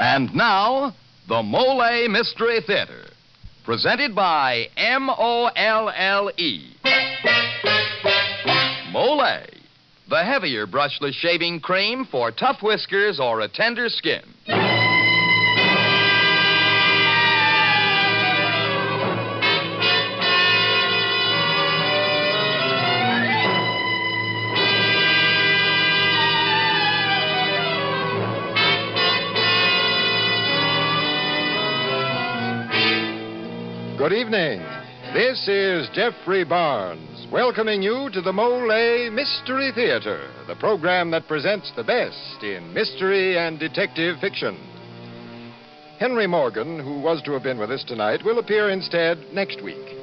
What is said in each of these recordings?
And now, the Molle Mystery Theater, presented by Molle. Molle, the heavier brushless shaving cream for tough whiskers or a tender skin. Good evening. This is Jeffrey Barnes, welcoming you to the Molle Mystery Theater, the program that presents the best in mystery and detective fiction. Henry Morgan, who was to have been with us tonight, will appear instead next week.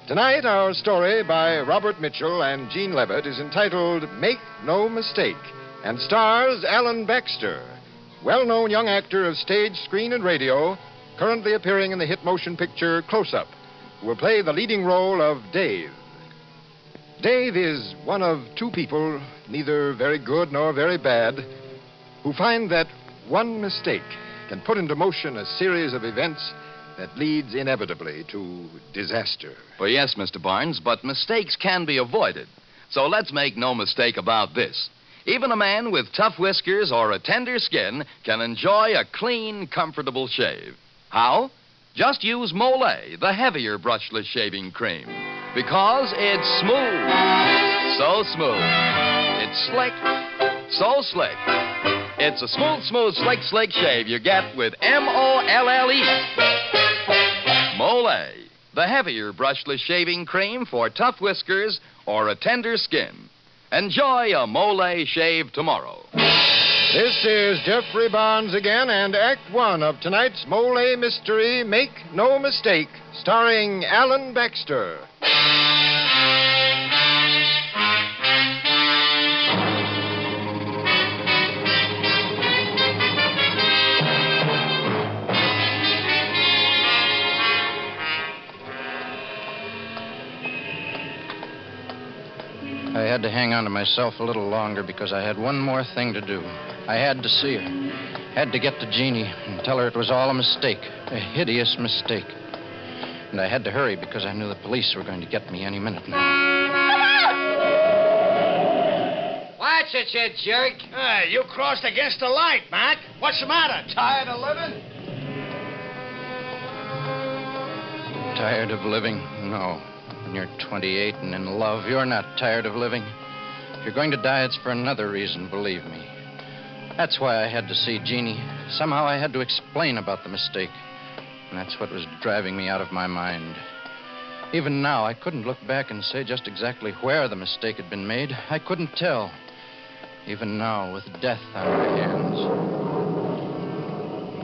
Tonight, our story by Robert Mitchell and Gene Levitt is entitled Make No Mistake and stars Alan Baxter, well-known young actor of stage, screen, and radio, currently appearing in the hit motion picture Close Up, who will play the leading role of Dave. Dave is one of two people, neither very good nor very bad, who find that one mistake can put into motion a series of events that leads inevitably to disaster. Well, yes, Mr. Barnes, but mistakes can be avoided. So let's make no mistake about this. Even a man with tough whiskers or a tender skin can enjoy a clean, comfortable shave. How? Just use Molle, the heavier brushless shaving cream. Because it's smooth. So smooth. It's slick. So slick. It's a smooth, slick shave you get with Molle. Molle, the heavier brushless shaving cream for tough whiskers or a tender skin. Enjoy a Molle shave tomorrow. This is Jeffrey Barnes again, and Act One of tonight's Molle Mystery, Make No Mistake, starring Alan Baxter. I had to hang on to myself a little longer because I had one more thing to do. I had to see her. Had to get to Jeannie and tell her it was all a mistake, a hideous mistake. And I had to hurry because I knew the police were going to get me any minute now. Watch it, you jerk. Hey, you crossed against the light, Mac. What's the matter? Tired of living? Tired of living? No. When you're 28 and in love, you're not tired of living. If you're going to die, it's for another reason, believe me. That's why I had to see Jeannie. Somehow I had to explain about the mistake. And that's what was driving me out of my mind. Even now, I couldn't look back and say just exactly where the mistake had been made. I couldn't tell. Even now, with death on my hands.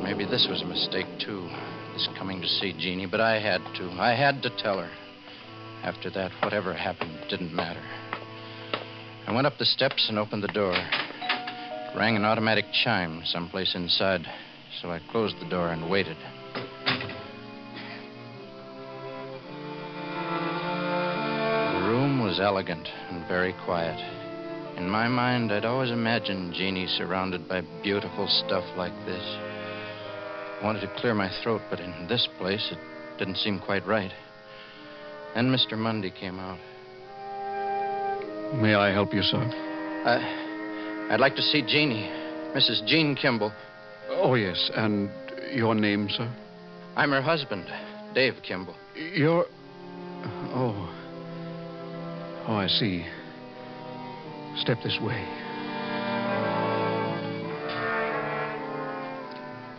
Maybe this was a mistake, too, this coming to see Jeannie, but I had to. I had to tell her. After that, whatever happened didn't matter. I went up the steps and opened the door. It rang an automatic chime someplace inside, so I closed the door and waited. The room was elegant and very quiet. In my mind, I'd always imagined Jeannie surrounded by beautiful stuff like this. I wanted to clear my throat, but in this place, it didn't seem quite right. Then Mr. Mundy came out. May I help you, sir? I'd like to see Jeannie, Mrs. Jean Kimball. Oh, yes. And your name, sir? I'm her husband, Dave Kimball. You're... Oh, I see. Step this way.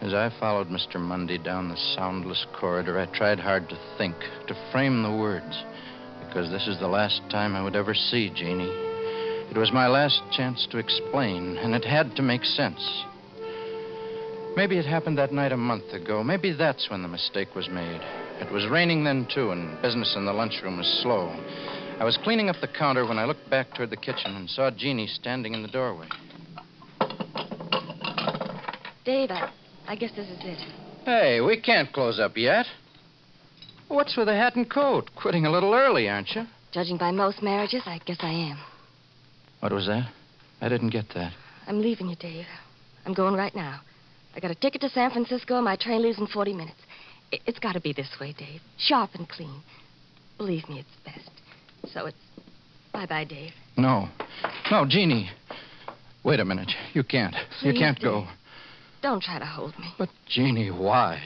As I followed Mr. Mundy down the soundless corridor, I tried hard to think, to frame the words, because this is the last time I would ever see Jeannie. It was my last chance to explain, and it had to make sense. Maybe it happened that night a month ago. Maybe that's when the mistake was made. It was raining then, too, and business in the lunchroom was slow. I was cleaning up the counter when I looked back toward the kitchen and saw Jeannie standing in the doorway. Dave, I guess this is it. Hey, we can't close up yet. What's with the hat and coat? Quitting a little early, aren't you? Judging by most marriages, I guess I am. What was that? I didn't get that. I'm leaving you, Dave. I'm going right now. I got a ticket to San Francisco, and my train leaves in 40 minutes. It's got to be this way, Dave. Sharp and clean. Believe me, it's best. So it's bye-bye, Dave. No. No, Jeannie. Wait a minute. You can't. You Please, can't Dave. go. Don't try to hold me. But, Jeannie, why?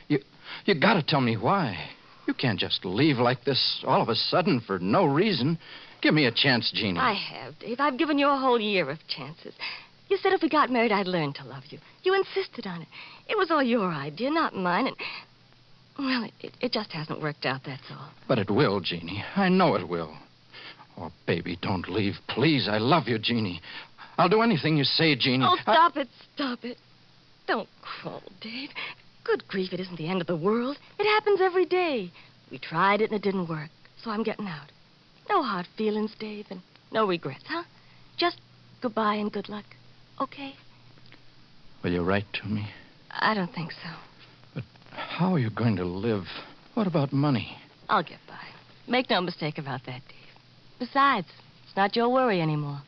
You gotta tell me why. You can't just leave like this all of a sudden for no reason. Give me a chance, Jeannie. I have, Dave. I've given you a whole year of chances. You said if we got married, I'd learn to love you. You insisted on it. It was all your idea, not mine. And, well, it just hasn't worked out, that's all. But it will, Jeannie. I know it will. Oh, baby, don't leave. Please, I love you, Jeannie. I'll do anything you say, Jeannie. Oh, stop it. Stop it. Don't crawl, Dave. Good grief, it isn't the end of the world. It happens every day. We tried it and it didn't work, so I'm getting out. No hard feelings, Dave, and no regrets, huh? Just goodbye and good luck, okay? Will you write to me? I don't think so. But how are you going to live? What about money? I'll get by. Make no mistake about that, Dave. Besides, it's not your worry anymore.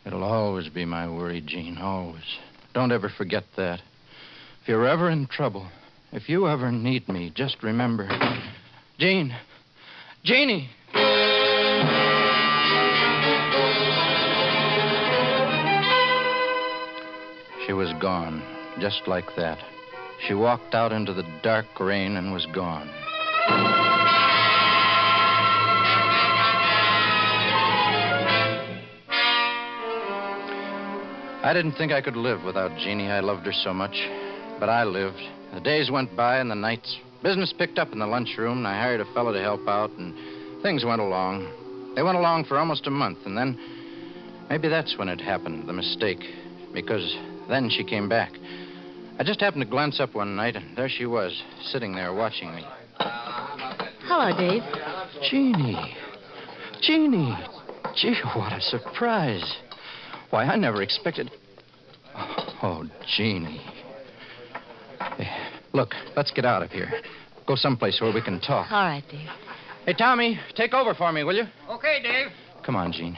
It'll always be my worry, Jean, always. Don't ever forget that. If you're ever in trouble, if you ever need me, just remember... Jean! Jeannie! She was gone, just like that. She walked out into the dark rain and was gone. I didn't think I could live without Jeannie. I loved her so much. But I lived. The days went by and the nights. Business picked up in the lunchroom, and I hired a fellow to help out, and things went along. They went along for almost a month, and then maybe that's when it happened, the mistake, because then she came back. I just happened to glance up one night, and there she was, sitting there watching me. Hello, Dave. Jeannie. Jeannie. Gee, what a surprise. Why, I never expected... Oh, Jeannie. Hey, look, let's get out of here. Go someplace where we can talk. All right, Dave. Hey, Tommy, take over for me, will you? Okay, Dave. Come on, Jean.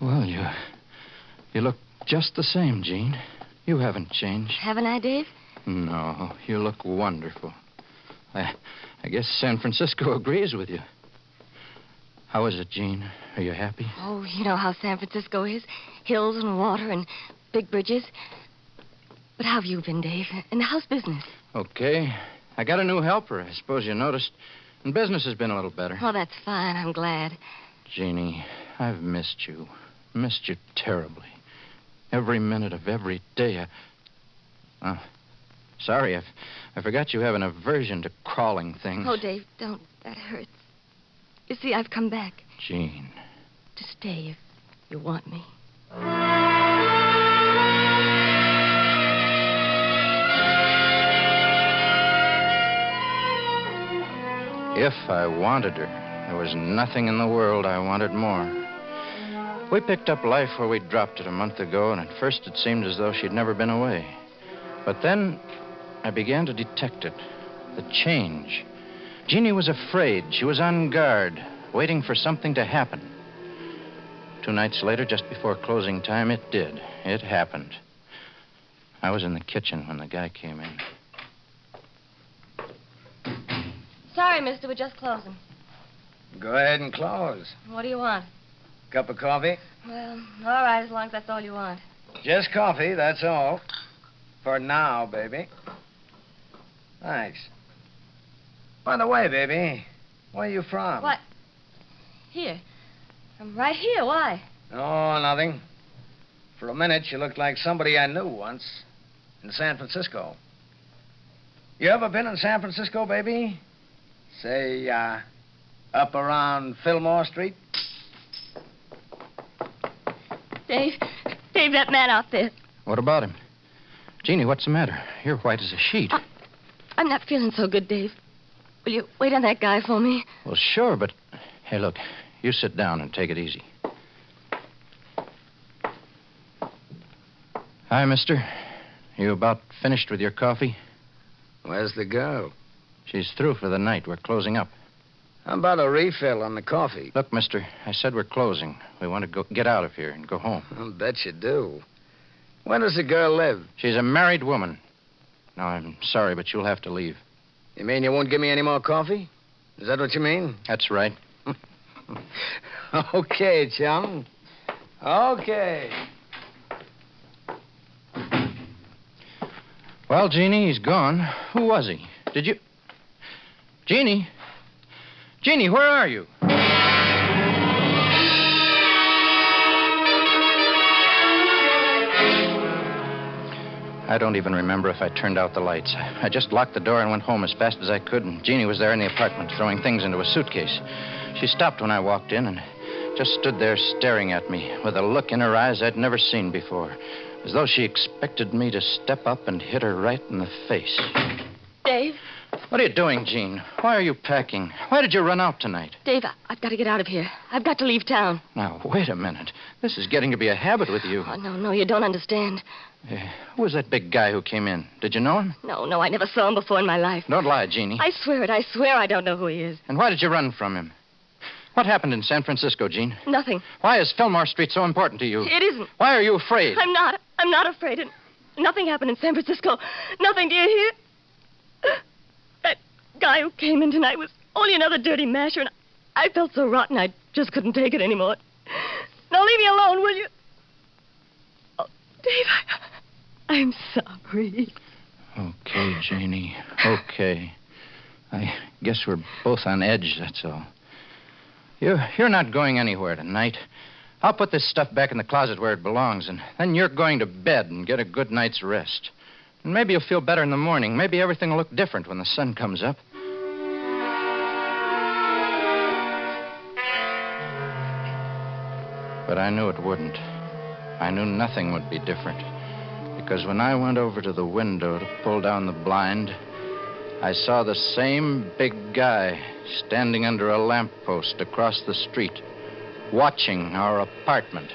Well, you look just the same, Jean. You haven't changed. Haven't I, Dave? No, you look wonderful. I guess San Francisco agrees with you. How is it, Jean? Are you happy? Oh, you know how San Francisco is. Hills and water and big bridges. But how have you been, Dave? And how's business? Okay. I got a new helper, I suppose you noticed. And business has been a little better. Oh, that's fine. I'm glad. Jeannie, I've missed you. Missed you terribly. Every minute of every day. Sorry, I forgot you have an aversion to crawling things. Oh, Dave, don't. That hurts. You see, I've come back. Jean. To stay if you want me. If I wanted her, there was nothing in the world I wanted more. We picked up life where we dropped it a month ago, and at first it seemed as though she'd never been away. But then I began to detect it. The change. Jeannie was afraid. She was on guard, waiting for something to happen. 2 nights later, just before closing time, it did. It happened. I was in the kitchen when the guy came in. Sorry, mister, we're just closing. Go ahead and close. What do you want? Cup of coffee? Well, all right, as long as that's all you want. Just coffee, that's all. For now, baby. Thanks. By the way, baby, where are you from? What? Here. I'm right here. Why? Oh, nothing. For a minute, you looked like somebody I knew once in San Francisco. You ever been in San Francisco, baby? Say, up around Fillmore Street? Dave, that man out there. What about him? Jeannie, what's the matter? You're white as a sheet. I'm not feeling so good, Dave. Will you wait on that guy for me? Well, sure, but... Hey, look, you sit down and take it easy. Hi, mister. You about finished with your coffee? Where's the girl? She's through for the night. We're closing up. How about a refill on the coffee? Look, mister, I said we're closing. We want to get out of here and go home. I'll bet you do. Where does the girl live? She's a married woman. No, I'm sorry, but you'll have to leave. You mean you won't give me any more coffee? Is that what you mean? That's right. Okay, chum. Okay. Well, Jeannie, he's gone. Who was he? Did you... Jeannie? Jeannie, where are you? I don't even remember if I turned out the lights. I just locked the door and went home as fast as I could, and Jeannie was there in the apartment throwing things into a suitcase. She stopped when I walked in and just stood there staring at me with a look in her eyes I'd never seen before, as though she expected me to step up and hit her right in the face. Dave? What are you doing, Jean? Why are you packing? Why did you run out tonight? Dave, I've got to get out of here. I've got to leave town. Now, wait a minute. This is getting to be a habit with you. Oh, no, you don't understand. Who was that big guy who came in? Did you know him? No, I never saw him before in my life. Don't lie, Jeannie. I swear I don't know who he is. And why did you run from him? What happened in San Francisco, Jean? Nothing. Why is Fillmore Street so important to you? It isn't. Why are you afraid? I'm not afraid. And nothing happened in San Francisco. Nothing, do you hear? That guy who came in tonight was only another dirty masher, and I felt so rotten I just couldn't take it anymore. Now leave me alone, will you? Oh, Dave, I'm sorry. Okay, Janie. Okay. I guess we're both on edge, that's all. You're not going anywhere tonight. I'll put this stuff back in the closet where it belongs, and then you're going to bed and get a good night's rest. And maybe you'll feel better in the morning. Maybe everything will look different when the sun comes up. But I knew it wouldn't. I knew nothing would be different. Because when I went over to the window to pull down the blind, I saw the same big guy standing under a lamppost across the street, watching our apartment.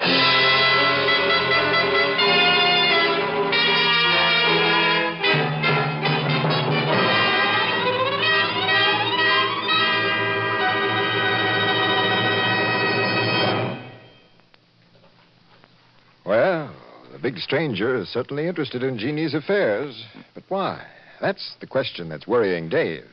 Well, the big stranger is certainly interested in Jeannie's affairs. But why? That's the question that's worrying Dave.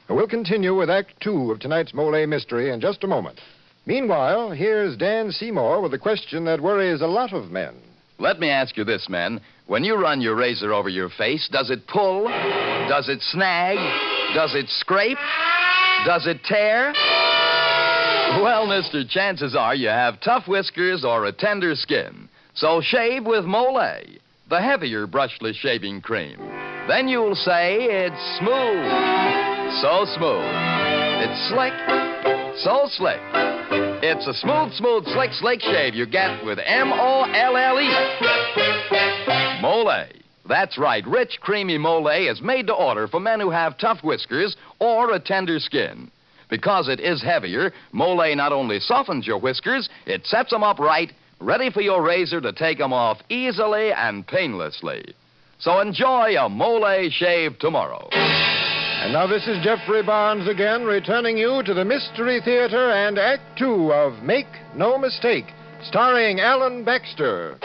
We'll continue with Act 2 of tonight's Molle mystery in just a moment. Meanwhile, here's Dan Seymour with a question that worries a lot of men. Let me ask you this, men. When you run your razor over your face, does it pull? Does it snag? Does it scrape? Does it tear? Well, mister, chances are you have tough whiskers or a tender skin. So shave with Molle, the heavier brushless shaving cream. Then you'll say it's smooth. So smooth. It's slick. So slick. It's a smooth, slick shave you get with M-O-L-L-E. Molle. That's right. Rich, creamy Molle is made to order for men who have tough whiskers or a tender skin. Because it is heavier, Molle not only softens your whiskers, it sets them up right, ready for your razor to take them off easily and painlessly. So enjoy a Molle shave tomorrow. And now this is Jeffrey Barnes again, returning you to the Mystery Theater and Act 2 of Make No Mistake, starring Alan Baxter.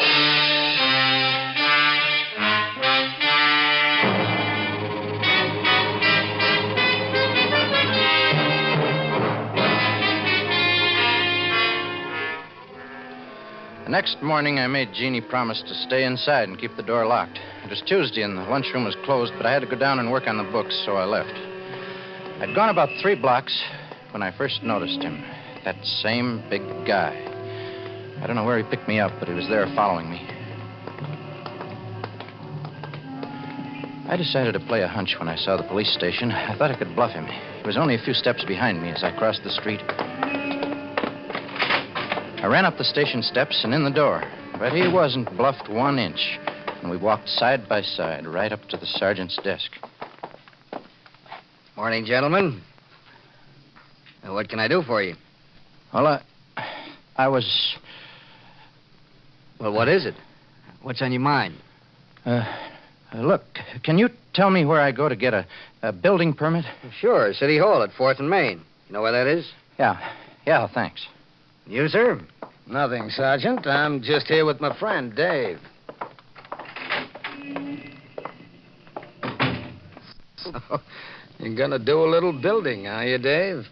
The next morning, I made Jeannie promise to stay inside and keep the door locked. It was Tuesday and the lunchroom was closed, but I had to go down and work on the books, so I left. I'd gone about 3 blocks when I first noticed him. That same big guy. I don't know where he picked me up, but he was there following me. I decided to play a hunch when I saw the police station. I thought I could bluff him. He was only a few steps behind me as I crossed the street. I ran up the station steps and in the door, but he wasn't bluffed 1 inch. And we walked side by side right up to the sergeant's desk. Morning, gentlemen. What can I do for you? Well, I was... Well, what is it? What's on your mind? Look, can you tell me where I go to get a building permit? Sure, City Hall at 4th and Main. You know where that is? Yeah, thanks. You, sir? Nothing, Sergeant. I'm just here with my friend, Dave. So, you're gonna do a little building, are you, Dave?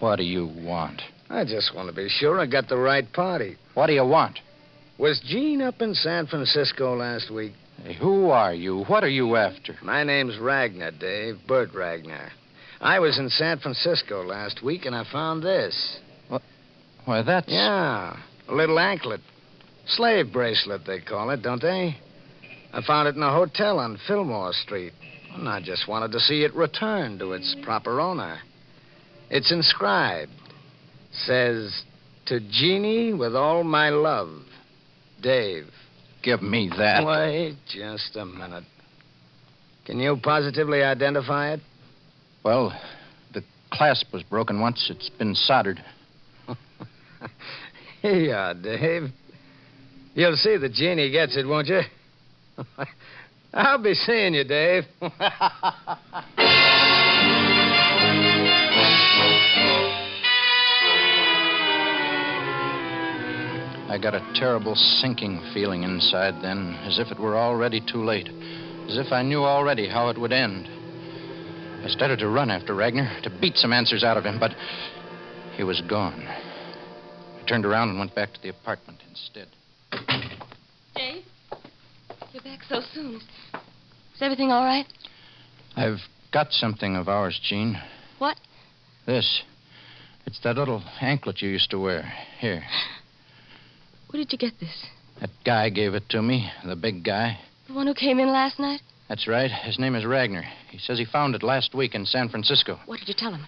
What do you want? I just want to be sure I got the right party. What do you want? Was Gene up in San Francisco last week? Hey, who are you? What are you after? My name's Ragnar, Dave. Bert Ragnar. I was in San Francisco last week, and I found this. Why, that's... Yeah, a little anklet. Slave bracelet, they call it, don't they? I found it in a hotel on Fillmore Street. And I just wanted to see it returned to its proper owner. It's inscribed. Says, to Jeannie with all my love, Dave. Give me that. Wait just a minute. Can you positively identify it? Well, the clasp was broken once. It's been soldered. Here you are, Dave. You'll see that Jeannie gets it, won't you? I'll be seeing you, Dave. I got a terrible sinking feeling inside then, as if it were already too late, as if I knew already how it would end. I started to run after Ragnar, to beat some answers out of him, but he was gone. I turned around and went back to the apartment instead. Dave? You're back so soon. Is everything all right? I've got something of ours, Jean. What? This. It's that little anklet you used to wear. Here. Where did you get this? That guy gave it to me, the big guy. The one who came in last night? That's right. His name is Ragnar. He says he found it last week in San Francisco. What did you tell him?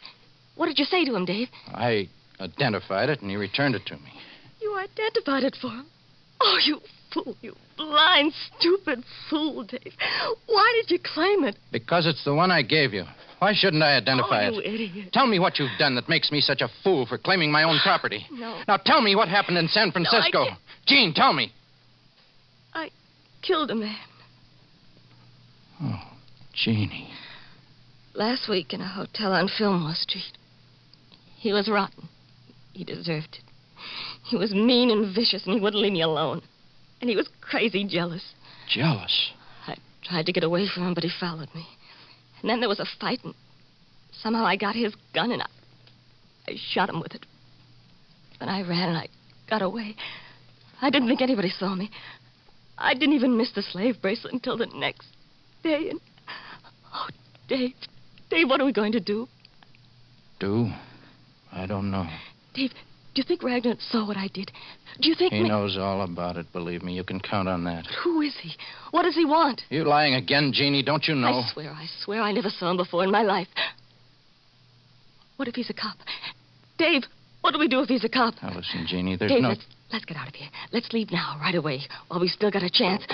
What did you say to him, Dave? I identified it, and he returned it to me. You identified it for him? Oh, you fool, you blind, stupid fool, Dave. Why did you claim it? Because it's the one I gave you. Why shouldn't I identify you it? idiot. Tell me what you've done that makes me such a fool for claiming my own property. No. Now tell me what happened in San Francisco. can't. Jean, tell me. I killed a man. Oh, Jeannie. Last week in a hotel on Fillmore Street. He was rotten. He deserved it. He was mean and vicious, and he wouldn't leave me alone. And he was crazy jealous. Jealous? I tried to get away from him, but he followed me. And then there was a fight, and somehow I got his gun, and I shot him with it. Then I ran, and I got away. I didn't think anybody saw me. I didn't even miss the slave bracelet until the next day, and... Oh, Dave, what are we going to do? Do? I don't know. Dave, do you think Ragnar saw what I did? Do you think... He knows all about it, believe me. You can count on that. But who is he? What does he want? You lying again, Jeannie, don't you know? I swear I never saw him before in my life. What if he's a cop? Dave, what do we do if he's a cop? Now, listen, Jeannie, there's Dave, no... let's get out of here. Let's leave now, right away, while we still got a chance.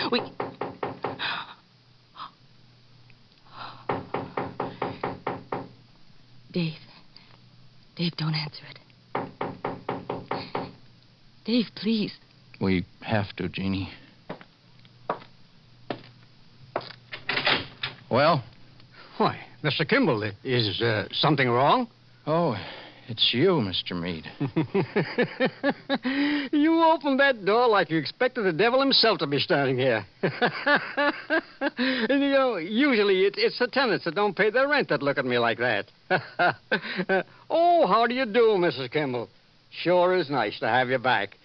Dave, don't answer it. Dave, please. We have to, Jeannie. Well? Why, Mr. Kimball, is something wrong? Oh, it's you, Mr. Meade. You opened that door like you expected the devil himself to be standing here. And, you know, usually it's the tenants that don't pay their rent that look at me like that. Oh, how do you do, Mrs. Kimball? Sure is nice to have you back.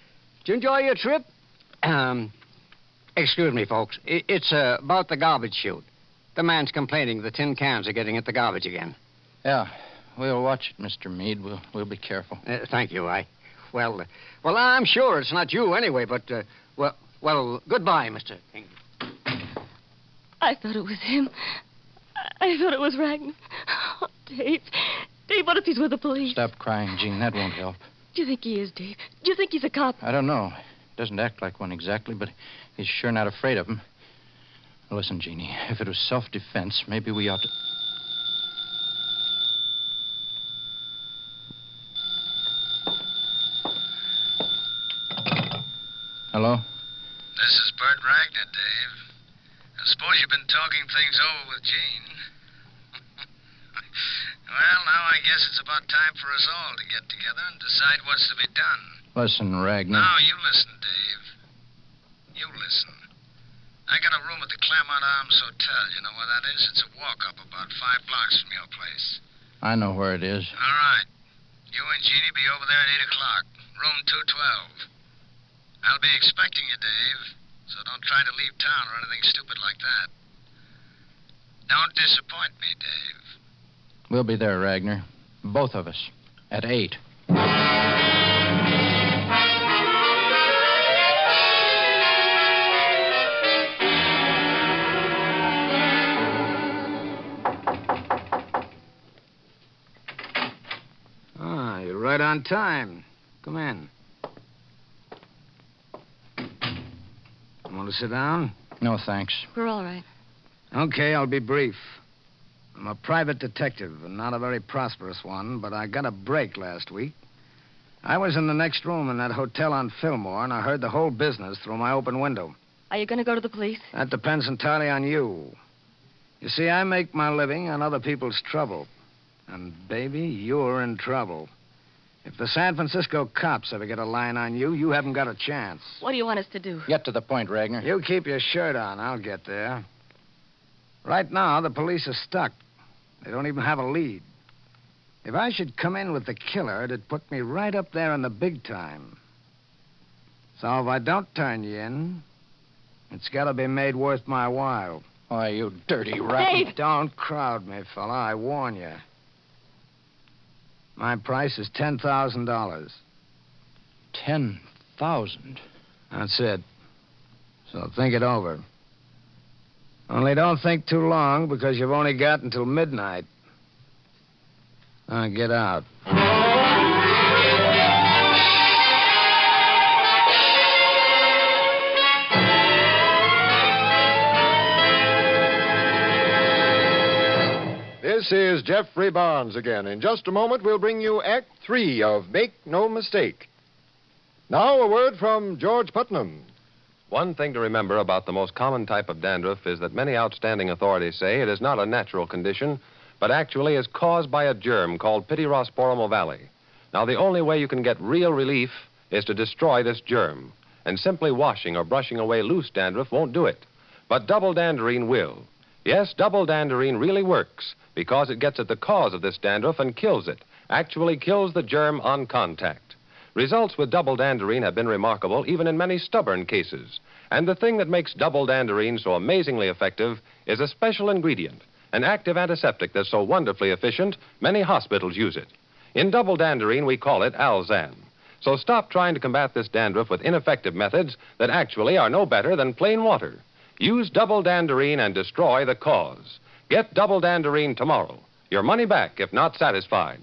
Did you enjoy your trip? Excuse me, folks. It's about the garbage chute. The man's complaining the tin cans are getting into garbage again. Yeah, we'll watch it, Mr. Meade. We'll be careful. Thank you. Well, I'm sure it's not you anyway, but, well, goodbye, Mr. King. I thought it was him. I thought it was Ragnar. Oh, Dave, what if he's with the police? Stop crying, Jean. That won't help. Do you think he is, Dave? Do you think he's a cop? I don't know. Doesn't act like one exactly, but he's sure not afraid of him. Listen, Jeannie, if it was self-defense, maybe we ought to... Hello? This is Bert Ragnar, Dave. I suppose you've been talking things over with Jean. Well, now I guess it's about time for us all to get together and decide what's to be done. Listen, Ragnar. No, you listen, Dave. You listen. I got a room at the Claremont Arms Hotel. You know where that is? It's a walk-up about 5 blocks from your place. I know where it is. All right. You and Jeannie be over there at 8 o'clock. Room 212. I'll be expecting you, Dave. So don't try to leave town or anything stupid like that. Don't disappoint me, Dave. We'll be there, Ragnar. Both of us. At 8. Ah, you're right on time. Come in. Want to sit down? No, thanks. We're all right. Okay, I'll be brief. I'm a private detective, and not a very prosperous one, but I got a break last week. I was in the next room in that hotel on Fillmore, and I heard the whole business through my open window. Are you going to go to the police? That depends entirely on you. You see, I make my living on other people's trouble. And, baby, you're in trouble. If the San Francisco cops ever get a line on you, you haven't got a chance. What do you want us to do? Get to the point, Ragnar. You keep your shirt on. I'll get there. Right now, the police are stuck. They don't even have a lead. If I should come in with the killer, it'd put me right up there in the big time. So if I don't turn you in, it's got to be made worth my while. Why, you dirty rat. Dave! Don't crowd me, fella. I warn you. My price is $10,000. 10,000? That's it. So think it over. Only don't think too long, because you've only got until midnight. Now get out. This is Jeffrey Barnes again. In just a moment, we'll bring you Act 3 of Make No Mistake. Now, a word from George Putnam. One thing to remember about the most common type of dandruff is that many outstanding authorities say it is not a natural condition, but actually is caused by a germ called Pityrosporum ovale. Now, the only way you can get real relief is to destroy this germ, and simply washing or brushing away loose dandruff won't do it. But double danderine will. Yes, double danderine really works because it gets at the cause of this dandruff and kills it, actually kills the germ on contact. Results with double danderine have been remarkable even in many stubborn cases. And the thing that makes double danderine so amazingly effective is a special ingredient, an active antiseptic that's so wonderfully efficient, many hospitals use it. In double danderine, we call it Alzan. So stop trying to combat this dandruff with ineffective methods that actually are no better than plain water. Use double danderine and destroy the cause. Get double danderine tomorrow. Your money back if not satisfied.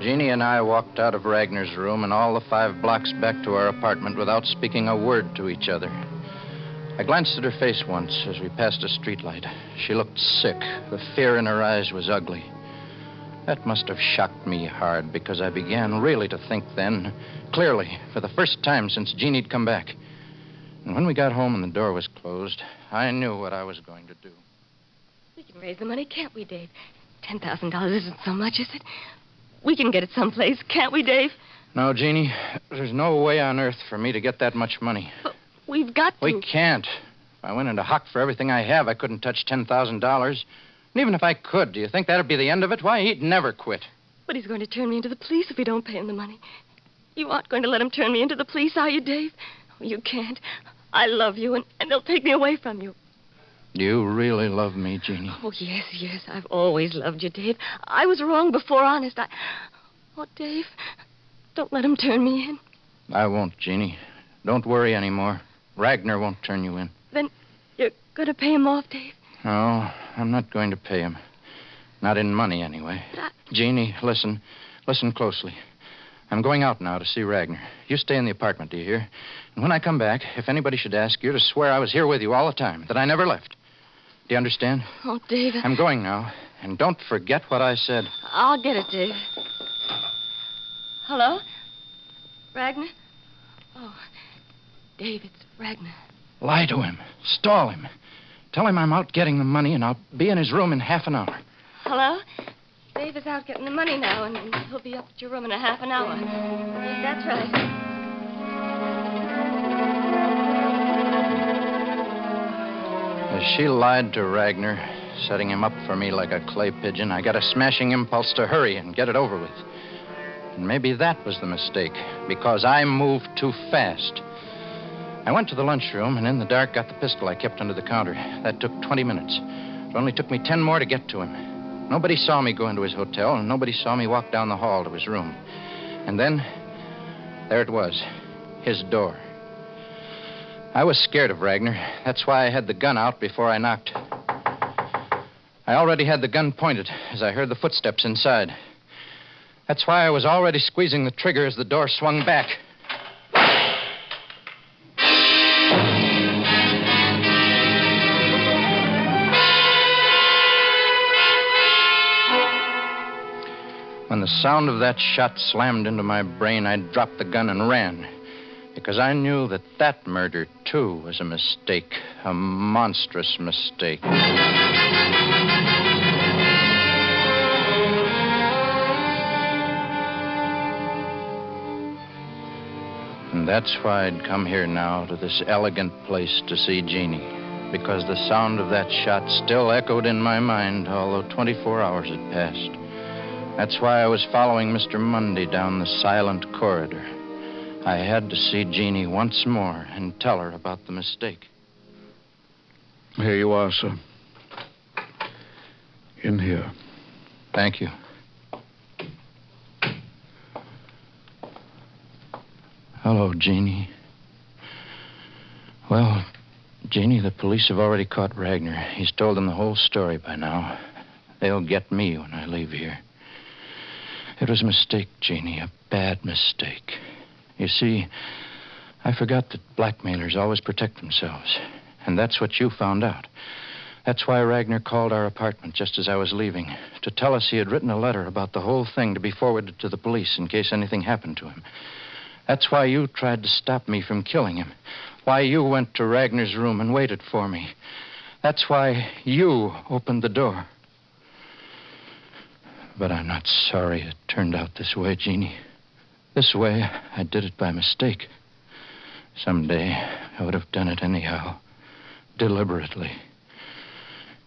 Jeannie and I walked out of Ragnar's room and all the 5 blocks back to our apartment without speaking a word to each other. I glanced at her face once as we passed a streetlight. She looked sick. The fear in her eyes was ugly. That must have shocked me hard because I began really to think then, clearly, for the first time since Jeannie'd come back. And when we got home and the door was closed, I knew what I was going to do. We can raise the money, can't we, Dave? $10,000 isn't so much, is it? We can get it someplace, can't we, Dave? No, Jeannie, there's no way on earth for me to get that much money. But we've got to. We can't. If I went into hock for everything I have, I couldn't touch $10,000. And even if I could, do you think that'd be the end of it? Why, he'd never quit. But he's going to turn me into the police if we don't pay him the money. You aren't going to let him turn me into the police, are you, Dave? Oh, you can't. I love you, and they'll take me away from you. You really love me, Jeannie. Oh, yes, yes. I've always loved you, Dave. I was wrong before, honest. Oh, Dave, don't let him turn me in. I won't, Jeannie. Don't worry anymore. Ragnar won't turn you in. Then you're going to pay him off, Dave? No, I'm not going to pay him. Not in money, anyway. But Jeannie, listen. Listen closely. I'm going out now to see Ragnar. You stay in the apartment, do you hear? And when I come back, if anybody should ask, you're to swear I was here with you all the time, that I never left. Do you understand? Oh, Dave. I'm going now. And don't forget what I said. I'll get it, Dave. Hello? Ragnar? Oh, Dave, it's Ragnar. Lie to him. Stall him. Tell him I'm out getting the money, and I'll be in his room in half an hour. Hello? Dave is out getting the money now, and he'll be up at your room in a half an hour. Yes, that's right. As she lied to Ragnar, setting him up for me like a clay pigeon, I got a smashing impulse to hurry and get it over with. And maybe that was the mistake, because I moved too fast. I went to the lunchroom and in the dark got the pistol I kept under the counter. That took 20 minutes. It only took me 10 more to get to him. Nobody saw me go into his hotel, and nobody saw me walk down the hall to his room. And then, there it was, his door. I was scared of Ragnar. That's why I had the gun out before I knocked. I already had the gun pointed as I heard the footsteps inside. That's why I was already squeezing the trigger as the door swung back. When the sound of that shot slammed into my brain, I dropped the gun and ran. Because I knew that that murder, too, was a mistake. A monstrous mistake. And that's why I'd come here now to this elegant place to see Jeannie. Because the sound of that shot still echoed in my mind, although 24 hours had passed. That's why I was following Mr. Mundy down the silent corridor. I had to see Jeannie once more and tell her about the mistake. Here you are, sir. In here. Thank you. Hello, Jeannie. Well, Jeannie, the police have already caught Ragnar. He's told them the whole story by now. They'll get me when I leave here. It was a mistake, Jeannie, a bad mistake. You see, I forgot that blackmailers always protect themselves. And that's what you found out. That's why Ragnar called our apartment just as I was leaving, to tell us he had written a letter about the whole thing to be forwarded to the police in case anything happened to him. That's why you tried to stop me from killing him. Why you went to Ragnar's room and waited for me. That's why you opened the door. But I'm not sorry it turned out this way, Jeannie. This way, I did it by mistake. Someday, I would have done it anyhow. Deliberately.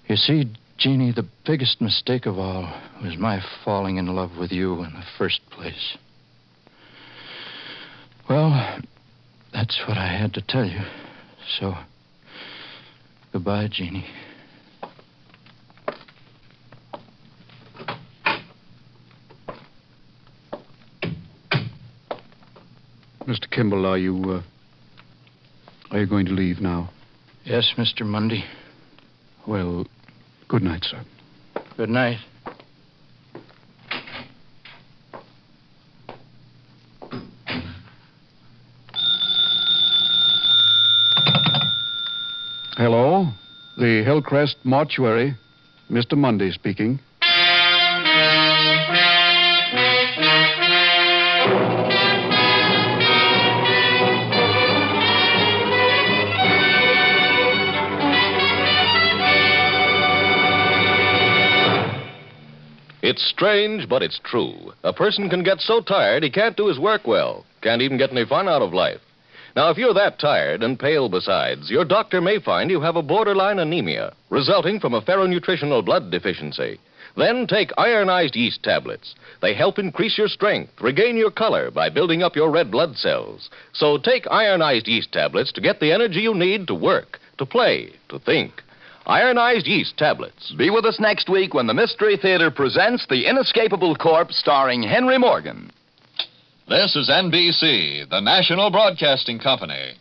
You see, Jeannie, the biggest mistake of all was my falling in love with you in the first place. Well, that's what I had to tell you. So, goodbye, Jeannie. Mr. Kimball, are you going to leave now? Yes, Mr. Mundy. Well, good night, sir. Good night. Hello? The Hillcrest Mortuary. Mr. Mundy speaking. It's strange, but it's true. A person can get so tired he can't do his work well, can't even get any fun out of life. Now, if you're that tired and pale besides, your doctor may find you have a borderline anemia resulting from a ferronutritional blood deficiency. Then take ironized yeast tablets. They help increase your strength, regain your color by building up your red blood cells. So take ironized yeast tablets to get the energy you need to work, to play, to think. Ironized yeast tablets. Be with us next week when the Mystery Theater presents The Inescapable Corpse starring Henry Morgan. This is NBC, the National Broadcasting Company.